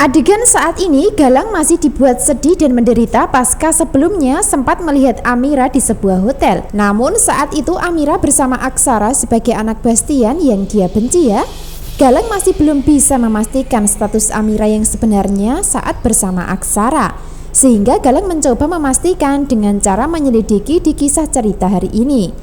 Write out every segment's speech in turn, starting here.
Adegan saat ini Galang masih dibuat sedih dan menderita pasca sebelumnya sempat melihat Amira di sebuah hotel. Namun saat itu Amira bersama Aksara sebagai anak Bastian yang dia benci ya. Galang masih belum bisa memastikan status Amira yang sebenarnya saat bersama Aksara. Sehingga Galang mencoba memastikan dengan cara menyelidiki di kisah cerita hari ini.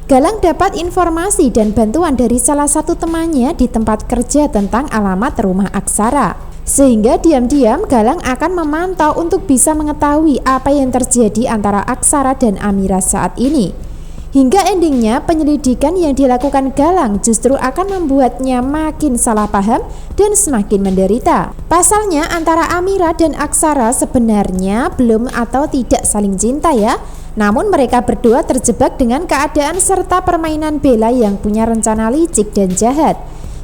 Galang dapat informasi dan bantuan dari salah satu temannya di tempat kerja tentang alamat rumah Aksara. Sehingga diam-diam Galang akan memantau untuk bisa mengetahui apa yang terjadi antara Aksara dan Amira saat ini. Hingga endingnya penyelidikan yang dilakukan Galang justru akan membuatnya makin salah paham dan semakin menderita. Pasalnya antara Amira dan Aksara sebenarnya belum atau tidak saling cinta ya. Namun mereka berdua terjebak dengan keadaan serta permainan Bella yang punya rencana licik dan jahat.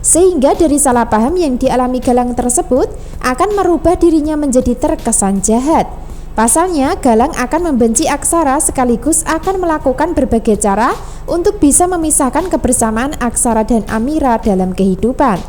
Sehingga dari salah paham yang dialami Galang tersebut akan merubah dirinya menjadi terkesan jahat. Pasalnya Galang akan membenci Aksara sekaligus akan melakukan berbagai cara untuk bisa memisahkan kebersamaan Aksara dan Amira dalam kehidupan.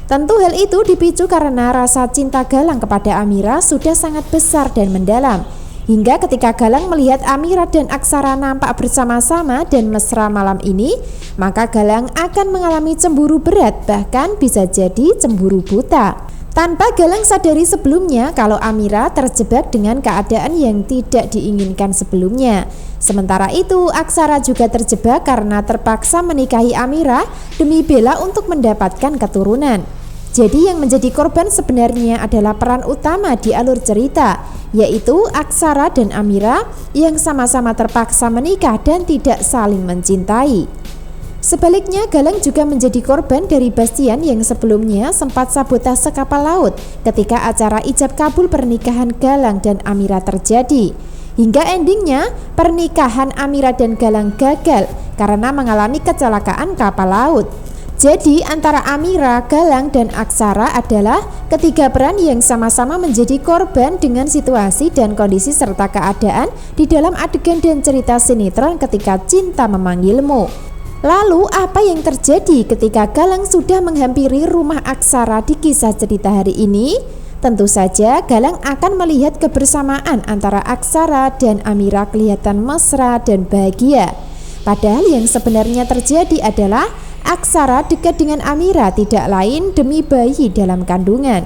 Tentu hal itu dipicu karena rasa cinta Galang kepada Amira sudah sangat besar dan mendalam. Hingga ketika Galang melihat Amira dan Aksara nampak bersama-sama dan mesra malam ini, maka Galang akan mengalami cemburu berat, bahkan bisa jadi cemburu buta. Tanpa Galang sadari sebelumnya kalau Amira terjebak dengan keadaan yang tidak diinginkan sebelumnya. Sementara itu Aksara juga terjebak karena terpaksa menikahi Amira demi Bella untuk mendapatkan keturunan. Jadi yang menjadi korban sebenarnya adalah peran utama di alur cerita, yaitu Aksara dan Amira yang sama-sama terpaksa menikah dan tidak saling mencintai. Sebaliknya Galang juga menjadi korban dari Bastian yang sebelumnya sempat sabotase kapal laut ketika acara ijab kabul pernikahan Galang dan Amira terjadi. Hingga endingnya pernikahan Amira dan Galang gagal karena mengalami kecelakaan kapal laut. Jadi antara Amira, Galang, dan Aksara adalah ketiga peran yang sama-sama menjadi korban dengan situasi dan kondisi serta keadaan di dalam adegan dan cerita sinetron ketika cinta memanggilmu. Lalu apa yang terjadi ketika Galang sudah menghampiri rumah Aksara di kisah cerita hari ini? Tentu saja Galang akan melihat kebersamaan antara Aksara dan Amira kelihatan mesra dan bahagia. Padahal yang sebenarnya terjadi adalah Aksara dekat dengan Amira tidak lain demi bayi dalam kandungan.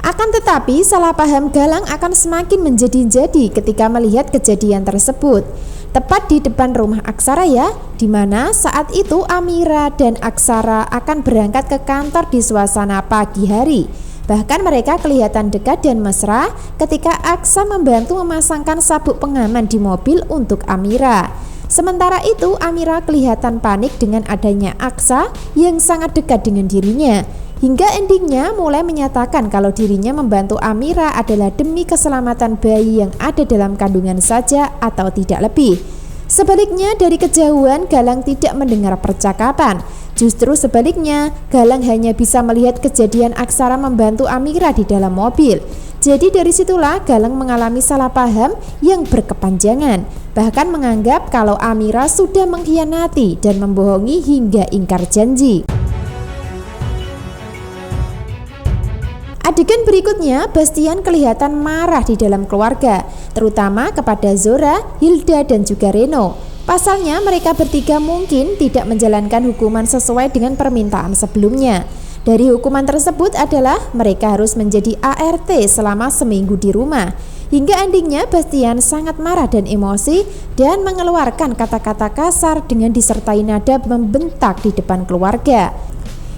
Akan tetapi salah paham Galang akan semakin menjadi-jadi ketika melihat kejadian tersebut. Tepat di depan rumah Aksara ya, di mana saat itu Amira dan Aksara akan berangkat ke kantor di suasana pagi hari. Bahkan mereka kelihatan dekat dan mesra ketika Aksa membantu memasangkan sabuk pengaman di mobil untuk Amira. Sementara itu Amira kelihatan panik dengan adanya Aksa yang sangat dekat dengan dirinya. Hingga endingnya mulai menyatakan kalau dirinya membantu Amira adalah demi keselamatan bayi yang ada dalam kandungan saja atau tidak lebih. Sebaliknya dari kejauhan Galang tidak mendengar percakapan. Justru sebaliknya Galang hanya bisa melihat kejadian Aksara membantu Amira di dalam mobil. Jadi dari situlah Galang mengalami salah paham yang berkepanjangan. Bahkan menganggap kalau Amira sudah mengkhianati dan membohongi hingga ingkar janji. Adegan berikutnya, Bastian kelihatan marah di dalam keluarga, terutama kepada Zora, Hilda, dan juga Reno. Pasalnya mereka bertiga mungkin tidak menjalankan hukuman sesuai dengan permintaan sebelumnya. Dari hukuman tersebut adalah mereka harus menjadi ART selama seminggu di rumah. Hingga endingnya Bastian sangat marah dan emosi dan mengeluarkan kata-kata kasar dengan disertai nada membentak di depan keluarga.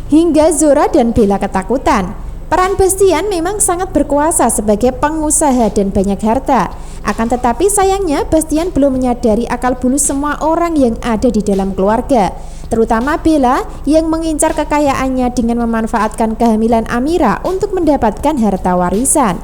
Hingga Zora dan Bella ketakutan. Peran Bastian memang sangat berkuasa sebagai pengusaha dan banyak harta. Akan tetapi sayangnya Bastian belum menyadari akal bulus semua orang yang ada di dalam keluarga, terutama Bella yang mengincar kekayaannya dengan memanfaatkan kehamilan Amira untuk mendapatkan harta warisan.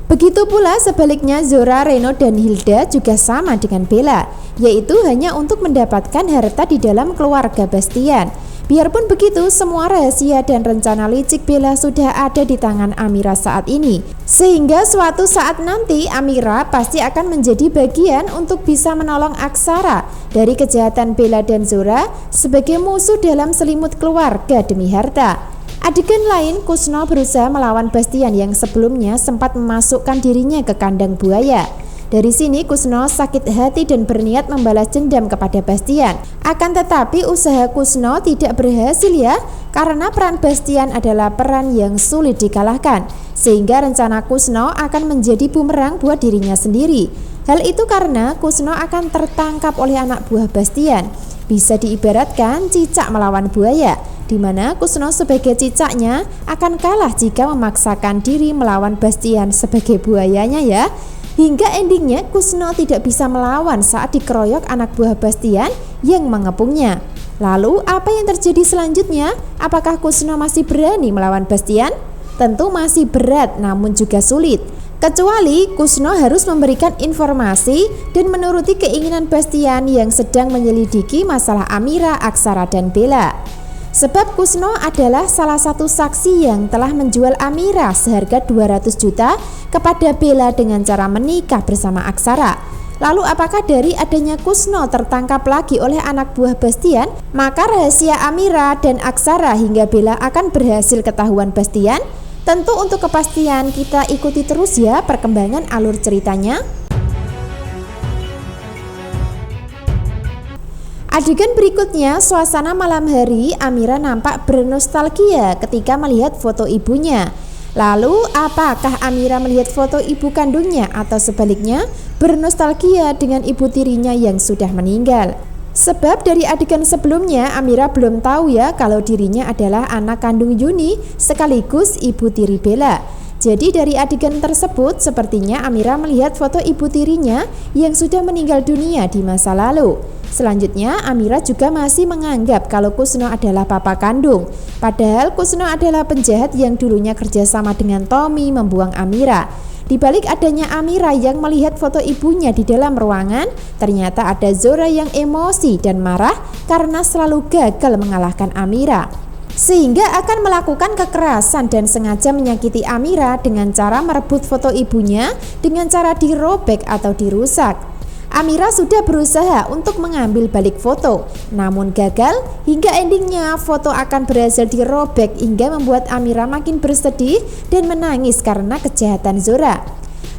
Begitu pula sebaliknya Zora, Reno, dan Hilda juga sama dengan Bella, yaitu hanya untuk mendapatkan harta di dalam keluarga Bastian. Biarpun begitu, semua rahasia dan rencana licik Bella sudah ada di tangan Amira saat ini. Sehingga suatu saat nanti Amira pasti akan menjadi bagian untuk bisa menolong Aksara dari kejahatan Bella dan Zora sebagai musuh dalam selimut keluarga demi harta. Adegan lain, Kusno berusaha melawan Bastian yang sebelumnya sempat memasukkan dirinya ke kandang buaya. Dari sini Kusno sakit hati dan berniat membalas dendam kepada Bastian. Akan tetapi usaha Kusno tidak berhasil ya, karena peran Bastian adalah peran yang sulit dikalahkan. Sehingga rencana Kusno akan menjadi bumerang buat dirinya sendiri. Hal itu karena Kusno akan tertangkap oleh anak buah Bastian. Bisa diibaratkan cicak melawan buaya, di mana Kusno sebagai cicaknya akan kalah jika memaksakan diri melawan Bastian sebagai buayanya ya. Hingga endingnya Kusno tidak bisa melawan saat dikeroyok anak buah Bastian yang mengepungnya. Lalu apa yang terjadi selanjutnya? Apakah Kusno masih berani melawan Bastian? Tentu masih berat namun juga sulit. Kecuali Kusno harus memberikan informasi dan menuruti keinginan Bastian yang sedang menyelidiki masalah Amira, Aksara, dan Bella. Sebab Kusno adalah salah satu saksi yang telah menjual Amira seharga 200 juta kepada Bella dengan cara menikah bersama Aksara. Lalu apakah dari adanya Kusno tertangkap lagi oleh anak buah Bastian, maka rahasia Amira dan Aksara hingga Bella akan berhasil ketahuan Bastian? Tentu untuk kepastian kita ikuti terus ya perkembangan alur ceritanya. Adegan berikutnya, suasana malam hari, Amira nampak bernostalgia ketika melihat foto ibunya. Lalu apakah Amira melihat foto ibu kandungnya atau sebaliknya bernostalgia dengan ibu tirinya yang sudah meninggal? Sebab dari adegan sebelumnya Amira belum tahu ya kalau dirinya adalah anak kandung Yuni sekaligus ibu tiri Bella. Jadi dari adegan tersebut sepertinya Amira melihat foto ibu tirinya yang sudah meninggal dunia di masa lalu. Selanjutnya Amira juga masih menganggap kalau Kusno adalah papa kandung. Padahal Kusno adalah penjahat yang dulunya kerjasama dengan Tommy membuang Amira. Di balik adanya Amira yang melihat foto ibunya di dalam ruangan, ternyata ada Zora yang emosi dan marah karena selalu gagal mengalahkan Amira. Sehingga akan melakukan kekerasan dan sengaja menyakiti Amira dengan cara merebut foto ibunya dengan cara dirobek atau dirusak. Amira sudah berusaha untuk mengambil balik foto, namun gagal hingga endingnya foto akan berhasil dirobek hingga membuat Amira makin bersedih dan menangis karena kejahatan Zora.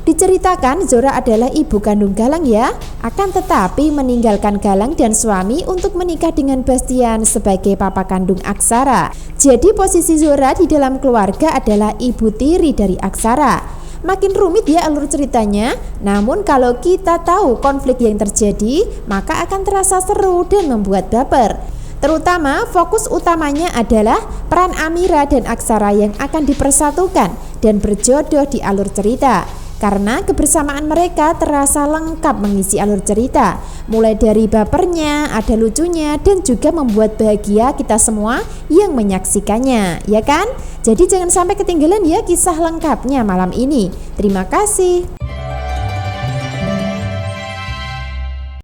Diceritakan Zora adalah ibu kandung Galang ya, akan tetapi meninggalkan Galang dan suami untuk menikah dengan Bastian sebagai papa kandung Aksara. Jadi posisi Zora di dalam keluarga adalah ibu tiri dari Aksara. Makin rumit ya alur ceritanya, namun kalau kita tahu konflik yang terjadi, maka akan terasa seru dan membuat baper. Terutama fokus utamanya adalah peran Amira dan Aksara yang akan dipersatukan dan berjodoh di alur cerita. Karena kebersamaan mereka terasa lengkap mengisi alur cerita, mulai dari bapernya, ada lucunya, dan juga membuat bahagia kita semua yang menyaksikannya, ya kan? Jadi jangan sampai ketinggalan ya kisah lengkapnya malam ini. Terima kasih.